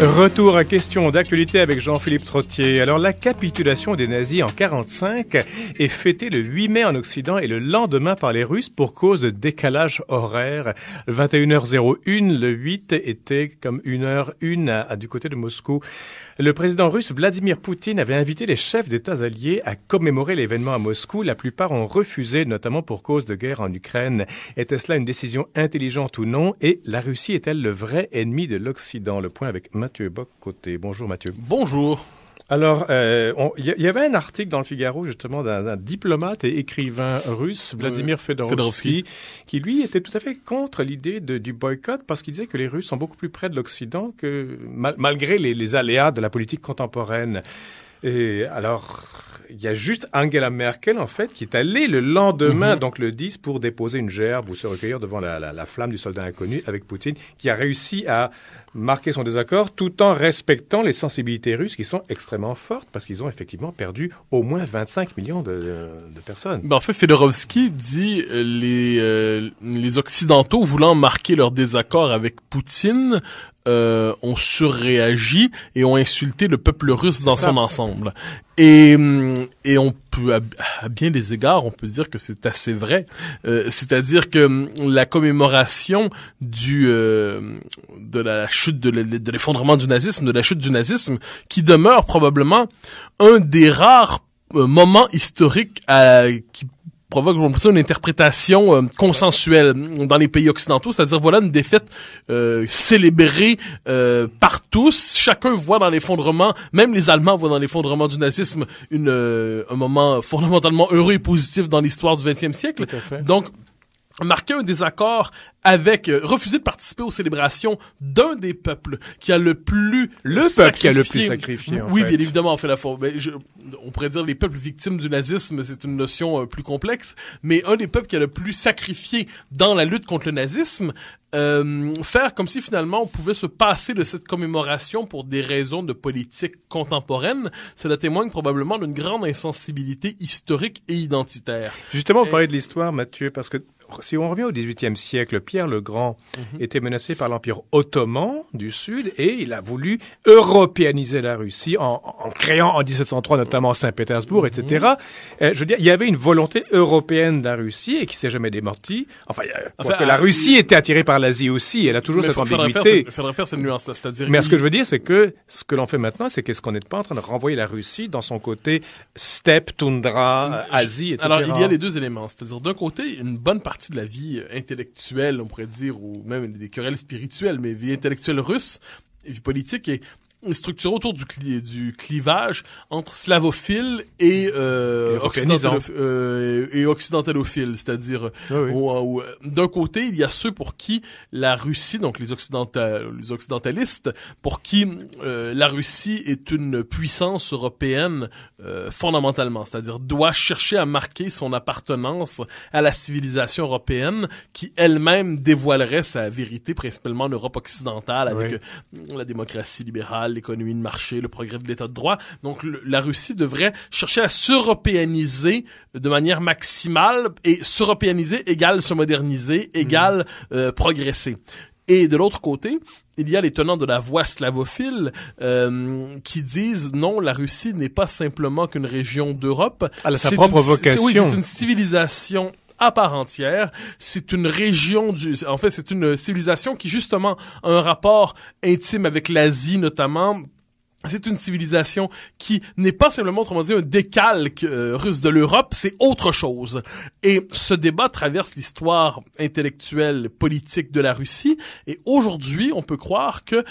Retour à question d'actualité avec Jean-Philippe Trottier. Alors, la capitulation des nazis en 1945 est fêtée le 8 mai en Occident et le lendemain par les Russes pour cause de décalage horaire. 21h01, le 8 était comme 1h01 du côté de Moscou. Le président russe Vladimir Poutine avait invité les chefs d'États alliés à commémorer l'événement à Moscou. La plupart ont refusé, notamment pour cause de guerre en Ukraine. Était cela une décision intelligente ou non? Et la Russie est-elle le vrai ennemi de l'Occident? Le point avec Mathieu Bock-Côté. Bonjour Mathieu. Bonjour. Alors, il y avait un article dans le Figaro, justement, d'un diplomate et écrivain russe, Vladimir Fedorovski, qui, lui, était tout à fait contre l'idée du boycott parce qu'il disait que les Russes sont beaucoup plus près de l'Occident que malgré les aléas de la politique contemporaine. Et alors, il y a juste Angela Merkel, en fait, qui est allée le lendemain, donc le 10, pour déposer une gerbe ou se recueillir devant la flamme du soldat inconnu avec Poutine, qui a réussi à marquer son désaccord tout en respectant les sensibilités russes qui sont extrêmement fortes parce qu'ils ont effectivement perdu au moins 25 millions de personnes. En fait, Fedorovski dit les Occidentaux voulant marquer leur désaccord avec Poutine ont surréagi et ont insulté le peuple russe dans son ensemble. Et on peut, à bien des égards, on peut dire que c'est assez vrai. C'est-à-dire que la commémoration de la chute de l'effondrement du nazisme, de la chute du nazisme, qui demeure probablement un des rares moments historiques qui provoque une interprétation consensuelle dans les pays occidentaux, c'est-à-dire voilà une défaite célébrée par tous. Chacun voit dans l'effondrement, même les Allemands voient dans l'effondrement du nazisme un moment fondamentalement heureux et positif dans l'histoire du XXe siècle. Donc, marquer un désaccord avec refuser de participer aux célébrations d'un des peuples qui a le plus sacrifié. Oui, bien évidemment, on fait on pourrait dire les peuples victimes du nazisme, c'est une notion plus complexe, mais un des peuples qui a le plus sacrifié dans la lutte contre le nazisme, faire comme si finalement on pouvait se passer de cette commémoration pour des raisons de politique contemporaine, cela témoigne probablement d'une grande insensibilité historique et identitaire. Justement, vous parlez de l'histoire, Mathieu, parce que si on revient au XVIIIe siècle, Pierre le Grand était menacé par l'Empire ottoman du Sud et il a voulu européaniser la Russie en créant en 1703 notamment Saint-Pétersbourg, etc. Je veux dire, il y avait une volonté européenne de la Russie et qui s'est jamais démentie. La Russie était attirée par l'Asie aussi, elle a toujours cette ambiguïté. Il faudrait faire cette nuance-là, c'est-à-dire... Mais ce que je veux dire, c'est que ce que l'on fait maintenant, c'est qu'est-ce qu'on n'est pas en train de renvoyer la Russie dans son côté steppe, toundra, Asie, etc. Alors, il y a les deux éléments, c'est-à-dire d'un côté, une bonne partie de la vie intellectuelle, on pourrait dire, ou même des querelles spirituelles, mais vie intellectuelle russe, vie politique est structurée autour du clivage entre slavophiles et occidentalophiles, c'est-à-dire où, d'un côté il y a ceux pour qui la Russie, donc les occidentalistes, pour qui la Russie est une puissance européenne fondamentalement, c'est-à-dire doit chercher à marquer son appartenance à la civilisation européenne qui elle-même dévoilerait sa vérité principalement en Europe occidentale avec la démocratie libérale, l'économie de marché, le progrès de l'état de droit. Donc, la Russie devrait chercher à s'européaniser de manière maximale et s'européaniser égale se moderniser, égale progresser. Et de l'autre côté, il y a les tenants de la voie slavophile qui disent non, la Russie n'est pas simplement qu'une région d'Europe. Elle a sa propre vocation. Oui, c'est une civilisation à part entière. C'est une région c'est une civilisation qui justement a un rapport intime avec l'Asie notamment. C'est une civilisation qui n'est pas simplement, autrement dit, un décalque russe de l'Europe, c'est autre chose. Et ce débat traverse l'histoire intellectuelle, politique de la Russie. Et aujourd'hui, on peut croire que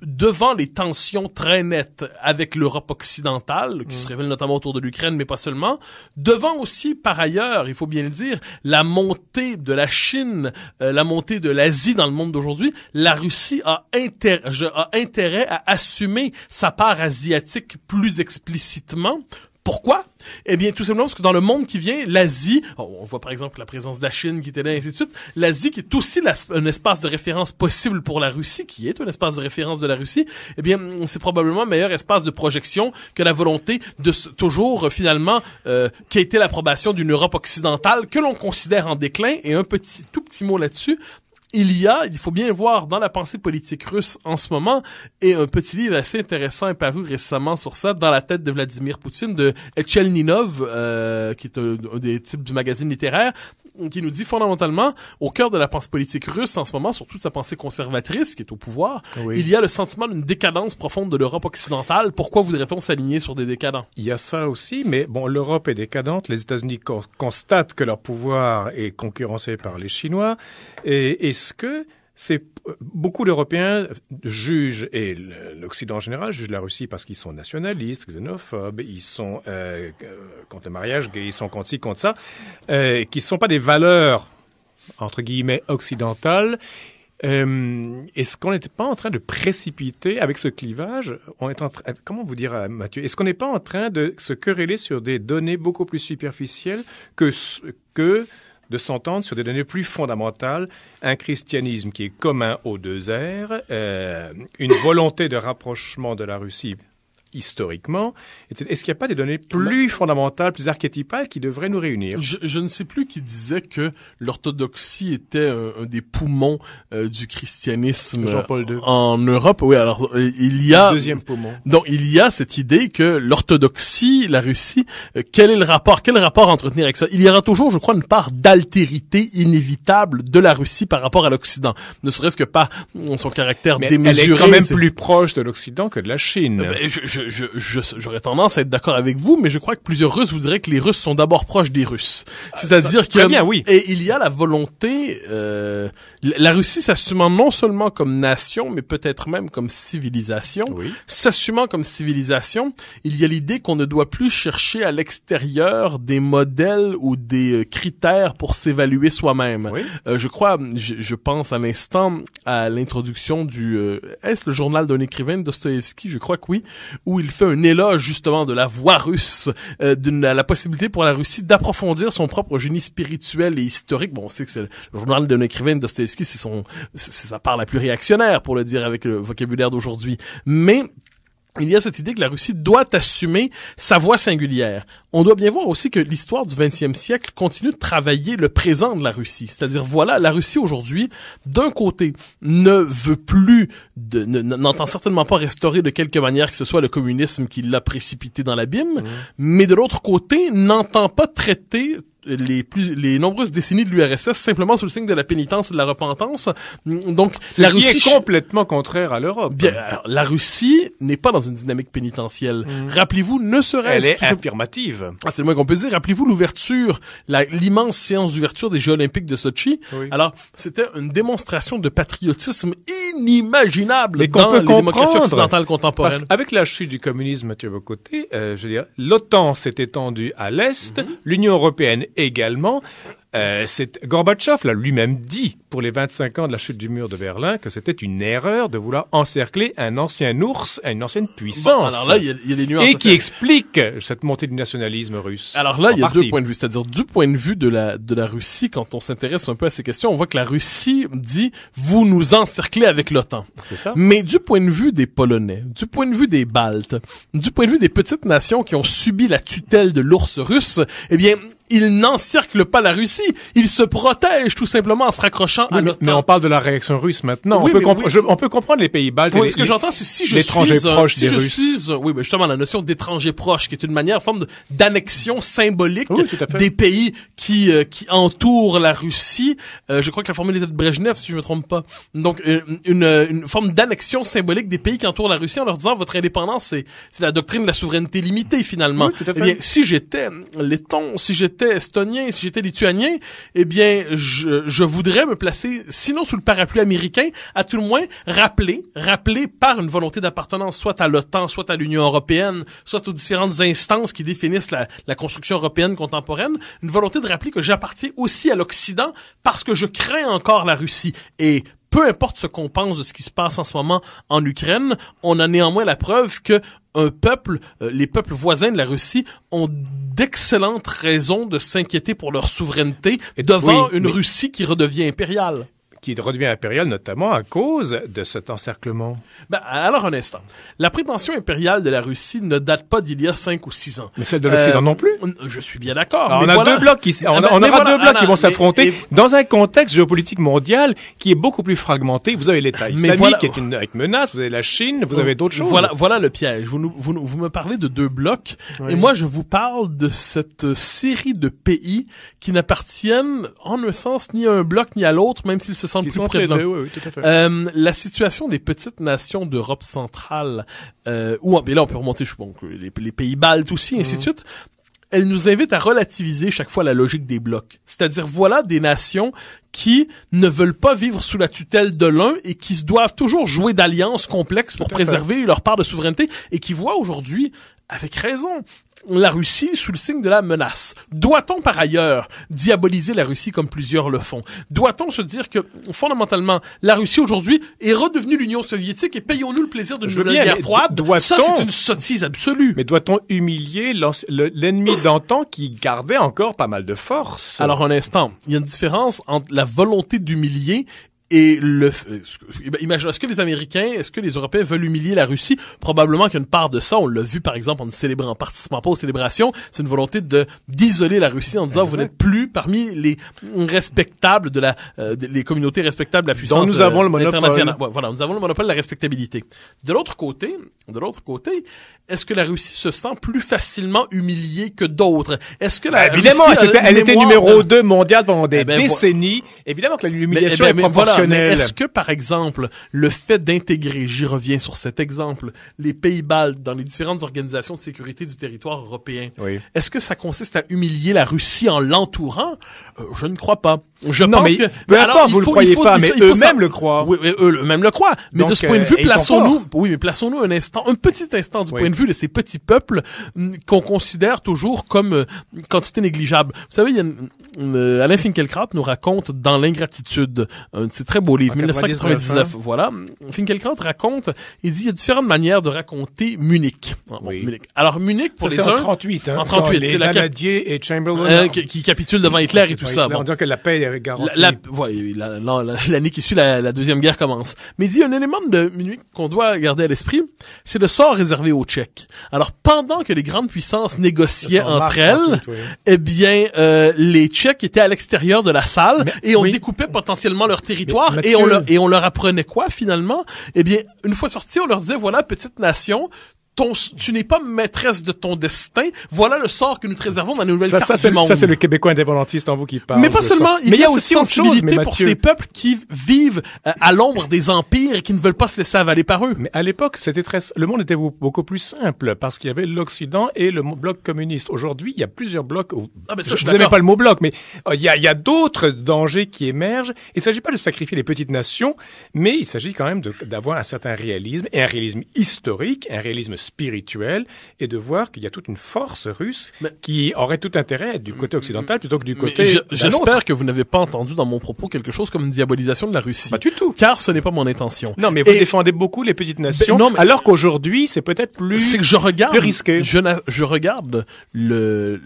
devant les tensions très nettes avec l'Europe occidentale, qui se révèlent notamment autour de l'Ukraine, mais pas seulement, devant aussi, par ailleurs, il faut bien le dire, la montée de la Chine, la montée de l'Asie dans le monde d'aujourd'hui, la Russie a intérêt à assumer sa part asiatique plus explicitement. Pourquoi? Eh bien, tout simplement parce que dans le monde qui vient, l'Asie, on voit par exemple la présence de la Chine qui était là, et ainsi de suite, l'Asie qui est aussi un espace de référence possible pour la Russie, qui est un espace de référence de la Russie, eh bien, c'est probablement un meilleur espace de projection que la volonté de toujours, finalement, qui a été l'approbation d'une Europe occidentale que l'on considère en déclin. Et tout petit mot là-dessus, il faut bien voir dans la pensée politique russe en ce moment, et un petit livre assez intéressant est paru récemment sur ça, Dans la tête de Vladimir Poutine, de Etchelninov, qui est un des types du magazine littéraire, qui nous dit fondamentalement, au cœur de la pensée politique russe en ce moment, surtout sa pensée conservatrice qui est au pouvoir, il y a le sentiment d'une décadence profonde de l'Europe occidentale. Pourquoi voudrait-on s'aligner sur des décadents? Il y a ça aussi, mais bon, l'Europe est décadente. Les États-Unis constatent que leur pouvoir est concurrencé par les Chinois. Et est-ce que beaucoup d'Européens jugent, et l'Occident en général juge la Russie parce qu'ils sont nationalistes, xénophobes, ils sont contre le mariage gay, ils sont contre ci, contre ça, qui ne sont pas des valeurs, entre guillemets, occidentales. Est-ce qu'on n'était pas en train de précipiter avec ce clivage? Comment vous dire, Mathieu? Est-ce qu'on n'est pas en train de se quereller sur des données beaucoup plus superficielles que de s'entendre sur des données plus fondamentales, un christianisme qui est commun aux deux ères, une volonté de rapprochement de la Russie historiquement. Est-ce qu'il n'y a pas des données plus fondamentales, plus archétypales qui devraient nous réunir? Je ne sais plus qui disait que l'orthodoxie était un des poumons du christianisme Jean-Paul II. En Europe. Oui, alors il y a... Le deuxième poumon. Donc il y a cette idée que l'orthodoxie, la Russie, quel rapport entretenir avec ça? Il y aura toujours, je crois, une part d'altérité inévitable de la Russie par rapport à l'Occident. Ne serait-ce que par son caractère démesuré. Elle est quand même plus proche de l'Occident que de la Chine. J'aurais tendance à être d'accord avec vous, mais je crois que plusieurs Russes vous diraient que les Russes sont d'abord proches des Russes. C'est-à-dire que... Bien, oui. Et il y a la volonté... la Russie s'assumant non seulement comme nation, mais peut-être même comme civilisation. Oui. S'assumant comme civilisation, il y a l'idée qu'on ne doit plus chercher à l'extérieur des modèles ou des critères pour s'évaluer soi-même. Oui. Je pense à l'instant à l'introduction du... est-ce le journal d'un écrivain de Dostoïevski? Je crois que oui. Où il fait un éloge justement de la voix russe, la possibilité pour la Russie d'approfondir son propre génie spirituel et historique. Bon, on sait que c'est le journal d'un écrivain de Dostoïevski, c'est sa part la plus réactionnaire, pour le dire avec le vocabulaire d'aujourd'hui. Mais il y a cette idée que la Russie doit assumer sa voix singulière. On doit bien voir aussi que l'histoire du 20e siècle continue de travailler le présent de la Russie. C'est-à-dire, voilà, la Russie aujourd'hui, d'un côté, ne veut plus, n'entend certainement pas restaurer de quelque manière que ce soit le communisme qui l'a précipité dans l'abîme, mais de l'autre côté, n'entend pas traiter les nombreuses décennies de l'URSS simplement sous le signe de la pénitence et de la repentance. Donc, la Russie est complètement contraire à l'Europe. Bien, la Russie n'est pas dans une dynamique pénitentielle. Rappelez-vous, ne serait-ce... Elle est affirmative. C'est le moins qu'on peut dire. Rappelez-vous l'ouverture, l'immense séance d'ouverture des Jeux Olympiques de Sochi. Oui. Alors, c'était une démonstration de patriotisme inimaginable dans les démocraties occidentales contemporaines. Parce qu'avec la chute du communisme, Mathieu Bocoté, je veux dire, l'OTAN s'est étendue à l'Est, l'Union européenne également. Gorbatchev l'a lui-même dit pour les 25 ans de la chute du mur de Berlin que c'était une erreur de vouloir encercler un ancien ours à une ancienne puissance. Bon, alors là, il y a les nuances. Et qui explique cette montée du nationalisme russe. Alors là, il y a deux points de vue. C'est-à-dire, du point de vue de la Russie, quand on s'intéresse un peu à ces questions, on voit que la Russie dit « vous nous encerclez avec l'OTAN ». C'est ça. Mais du point de vue des Polonais, du point de vue des Baltes, du point de vue des petites nations qui ont subi la tutelle de l'ours russe, eh bien, ils n'encerclent pas la Russie, ils se protègent tout simplement en se raccrochant à l'OTAN. Mais on parle de la réaction russe maintenant. Oui, on peut comprendre les pays baltes. Oui, ce que j'entends, c'est si je suis oui, ben justement la notion d'étranger proche, qui est une manière, forme d'annexion symbolique des pays qui entourent la Russie. Je crois que la formule était de Brejnev, si je me trompe pas. Donc une forme d'annexion symbolique des pays qui entourent la Russie en leur disant votre indépendance, c'est la doctrine de la souveraineté limitée finalement. Oui, eh bien, si j'étais letton, si j'étais estonien, si j'étais lituanien, eh bien, je voudrais me placer, sinon sous le parapluie américain, à tout le moins rappeler par une volonté d'appartenance, soit à l'OTAN, soit à l'Union européenne, soit aux différentes instances qui définissent la construction européenne contemporaine, une volonté de rappeler que j'appartiens aussi à l'Occident parce que je crains encore la Russie. Et peu importe ce qu'on pense de ce qui se passe en ce moment en Ukraine, on a néanmoins la preuve que les peuples voisins de la Russie ont d'excellentes raisons de s'inquiéter pour leur souveraineté devant une Russie qui redevient impériale. qui redevient impériale notamment à cause de cet encerclement. Alors, un instant. La prétention impériale de la Russie ne date pas d'il y a 5 ou 6 ans. Mais celle de l'Occident non plus. Je suis bien d'accord. On a deux blocs qui, on aura deux blocs qui vont s'affronter dans un contexte géopolitique mondial qui est beaucoup plus fragmenté. Vous avez l'État islamique qui est avec menace, vous avez la Chine, vous avez d'autres choses. Voilà le piège. Vous me parlez de deux blocs, et moi je vous parle de cette série de pays qui n'appartiennent en un sens ni à un bloc ni à l'autre, même s'ils se sentent plus près de l'un. Oui, tout à fait. La situation des petites nations d'Europe centrale, et là on peut remonter, les pays baltes aussi, ainsi de suite. Elle nous invite à relativiser chaque fois la logique des blocs. C'est-à-dire, voilà des nations qui ne veulent pas vivre sous la tutelle de l'un et qui doivent toujours jouer d'alliances complexes pour préserver leur part de souveraineté et qui voient aujourd'hui, avec raison, la Russie sous le signe de la menace. Doit-on par ailleurs diaboliser la Russie comme plusieurs le font? Doit-on se dire que fondamentalement la Russie aujourd'hui est redevenue l'Union soviétique et payons-nous le plaisir d'une nouvelle guerre froide? Ça, c'est une sottise absolue. Mais doit-on humilier l'ennemi d'antan qui gardait encore pas mal de force? Alors un instant, il y a une différence entre la volonté d'humilier et imagine, est-ce que les Américains, est-ce que les Européens veulent humilier la Russie? Probablement qu'il y a une part de ça. On l'a vu, par exemple, en participant pas aux célébrations. C'est une volonté d'isoler la Russie en disant, vous n'êtes plus parmi les respectables les communautés respectables de la puissance internationale. Nous avons le monopole. Voilà, nous avons le monopole de la respectabilité. De l'autre côté, est-ce que la Russie se sent plus facilement humiliée que d'autres? Est-ce que évidemment, elle était numéro 2 mondiale pendant des décennies. Évidemment que l'humiliation est proportionnelle. Mais est-ce que, par exemple, le fait d'intégrer, j'y reviens sur cet exemple, les pays baltes dans les différentes organisations de sécurité du territoire européen, est-ce que ça consiste à humilier la Russie en l'entourant? Je ne crois pas. Je pense que... Peu importe, vous le croyez pas, mais eux-mêmes le croient. Oui, eux-mêmes le croient. Mais donc, de ce point de vue, plaçons-nous un petit instant du point de vue de ces petits peuples qu'on considère toujours comme quantité négligeable. Vous savez, Alain Finkielkraut nous raconte dans l'ingratitude, c'est très beau livre, 1999, voilà. Finkielkraut raconte, il dit, il y a différentes manières de raconter Munich. Munich. Alors, Munich, pour les uns... en 38, hein. En 38, c'est la Canadier et Chamberlain. Qui capitulent devant Hitler et tout ça. On dirait que la paix est garantie. L'année qui suit, la Deuxième Guerre commence. Mais il dit, un élément de Munich qu'on doit garder à l'esprit, c'est le sort réservé aux Tchèques. Alors, pendant que les grandes puissances négociaient entre elles, eh bien, les Tchèques étaient à l'extérieur de la salle et on découpait potentiellement leur territoire et on leur apprenait quoi, finalement? Eh bien, une fois sortis, on leur disait, voilà, petite nation, tu n'es pas maîtresse de ton destin. Voilà le sort que nous te réservons dans la nouvelle carte du monde. Ça, c'est le Québécois indépendantiste en vous qui parle. Mais pas seulement. Il y a aussi une sensibilité pour Mathieu. ces peuples qui vivent à l'ombre des empires et qui ne veulent pas se laisser avaler par eux. Mais à l'époque, le monde était beaucoup plus simple parce qu'il y avait l'Occident et le bloc communiste. Aujourd'hui, il y a plusieurs blocs. Je n'aimais pas le mot bloc, mais il y a d'autres dangers qui émergent. Il ne s'agit pas de sacrifier les petites nations, mais il s'agit quand même d'avoir un certain réalisme et un réalisme historique, un réalisme spirituel, et de voir qu'il y a toute une force russe qui aurait tout intérêt à être du côté occidental plutôt que du côté J'espère que vous n'avez pas entendu dans mon propos quelque chose comme une diabolisation de la Russie. Pas du tout. Car ce n'est pas mon intention. Non, mais vous défendez beaucoup les petites nations, alors qu'aujourd'hui, c'est peut-être plus risqué. Je regarde la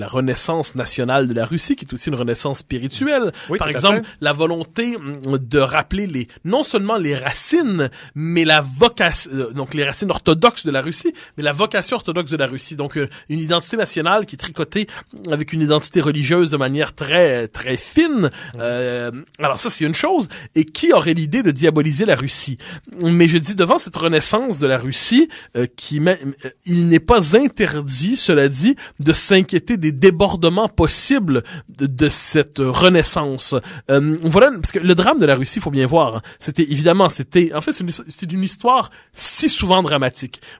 renaissance nationale de la Russie, qui est aussi une renaissance spirituelle. Par exemple, la volonté de rappeler non seulement les racines, mais la vocation, donc les racines orthodoxe de la Russie, mais la vocation orthodoxe de la Russie. Donc, une identité nationale qui est tricotée avec une identité religieuse de manière très, très fine. Alors ça, c'est une chose. Et qui aurait l'idée de diaboliser la Russie? Mais je dis, devant cette renaissance de la Russie, il n'est pas interdit, cela dit, de s'inquiéter des débordements possibles de cette renaissance. Voilà, parce que le drame de la Russie, il faut bien voir, hein, c'est une histoire si souvent dramatique.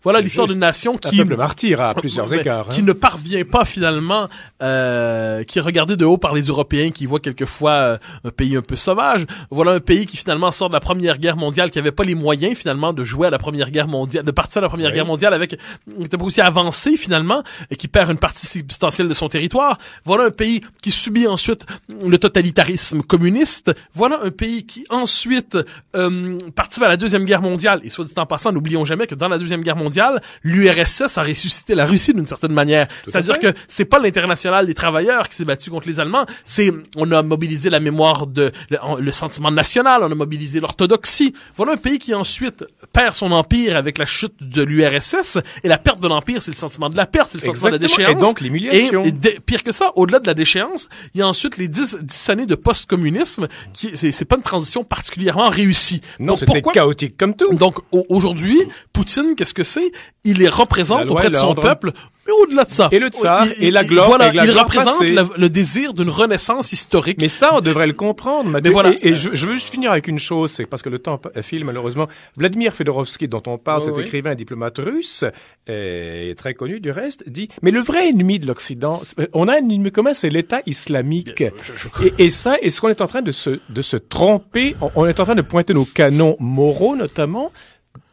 Voilà l'histoire d'une nation qui... Un peuple martyr à plusieurs égards. Qui ne parvient pas finalement, qui est regardé de haut par les Européens, qui voient quelquefois un pays un peu sauvage. Voilà un pays qui finalement sort de la Première Guerre mondiale, qui avait pas les moyens finalement de jouer à la Première Guerre mondiale, de partir à la Première Guerre mondiale qui était pas aussi avancé finalement, et qui perd une partie substantielle de son territoire. Voilà un pays qui subit ensuite le totalitarisme communiste. Voilà un pays qui ensuite participe à la Deuxième Guerre mondiale. Et soit dit en passant, n'oublions jamais que dans la Deuxième Guerre mondiale, l'URSS a ressuscité la Russie d'une certaine manière. C'est-à-dire que c'est pas l'international des travailleurs qui s'est battu contre les Allemands, on a mobilisé la mémoire le sentiment national, on a mobilisé l'orthodoxie. Voilà un pays qui ensuite perd son empire avec la chute de l'URSS, et la perte de l'empire, c'est le sentiment de la perte, c'est le sentiment de la déchéance. Et donc l'humiliation. Et pire que ça, au-delà de la déchéance, il y a ensuite les 10 années de post-communisme c'est pas une transition particulièrement réussie. Non, c'était chaotique comme tout. Donc aujourd'hui, Poutine, qu'est-ce que c'est? Il les représente auprès de son peuple. Mais au-delà de ça. Et le tsar, et la gloire. Voilà, et la il gloire représente passée. le désir d'une renaissance historique. Mais ça, on devrait le comprendre. Mais voilà. Et je veux juste finir avec une chose, c'est parce que le temps file malheureusement. Vladimir Fedorovski, dont on parle, cet écrivain diplomate russe, très connu du reste, dit, mais le vrai ennemi de l'Occident, on a un ennemi commun, c'est l'État islamique. Et ça, est-ce qu'on est en train de se tromper? On est en train de pointer nos canons moraux, notamment,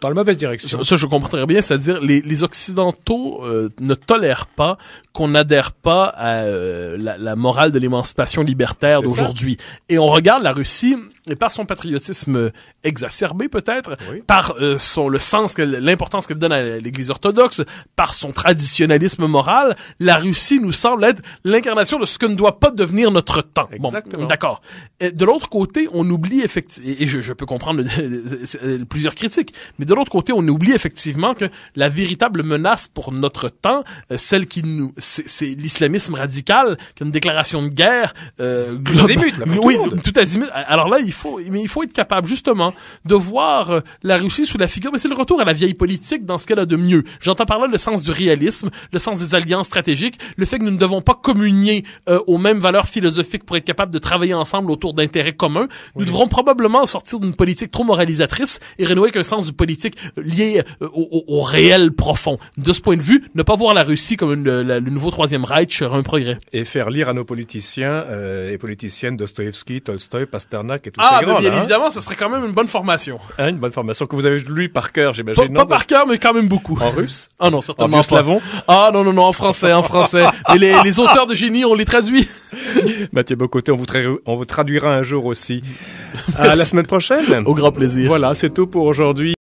dans la mauvaise direction. Ça, je comprends très bien. C'est-à-dire, les Occidentaux ne tolèrent pas qu'on n'adhère pas à la morale de l'émancipation libertaire d'aujourd'hui. Et on regarde la Russie, et par son patriotisme exacerbé peut-être, par l'importance qu'elle donne à l'Église orthodoxe, par son traditionnalisme moral, la Russie nous semble être l'incarnation de ce que ne doit pas devenir notre temps. Exactement. Bon, d'accord. Et de l'autre côté, on oublie effectivement, et je peux comprendre plusieurs critiques, mais de l'autre côté, on oublie effectivement que la véritable menace pour notre temps, c'est l'islamisme radical, qui a une déclaration de guerre, tout azimut. Alors là, il faut être capable, justement, de voir la Russie sous la figure, mais c'est le retour à la vieille politique dans ce qu'elle a de mieux. J'entends par là le sens du réalisme, le sens des alliances stratégiques, le fait que nous ne devons pas communier aux mêmes valeurs philosophiques pour être capables de travailler ensemble autour d'intérêts communs. Nous devrons probablement sortir d'une politique trop moralisatrice et renouer avec un sens du politique lié au réel profond. De ce point de vue, ne pas voir la Russie comme le nouveau Troisième Reich serait un progrès. Et faire lire à nos politiciens et politiciennes Dostoïevski, Tolstoï, Pasternak et tout ça. Bien évidemment, ça serait quand même une bonne formation. Une bonne formation que vous avez lu par cœur, j'imagine. Pas par cœur, mais quand même beaucoup. En russe? Ah non, certainement en slavon? Ah non, en français. Et les auteurs de génie, on les traduit. Mathieu Bocoté, on vous traduira un jour aussi. À la semaine prochaine. Au grand plaisir. Voilà, c'est tout pour aujourd'hui.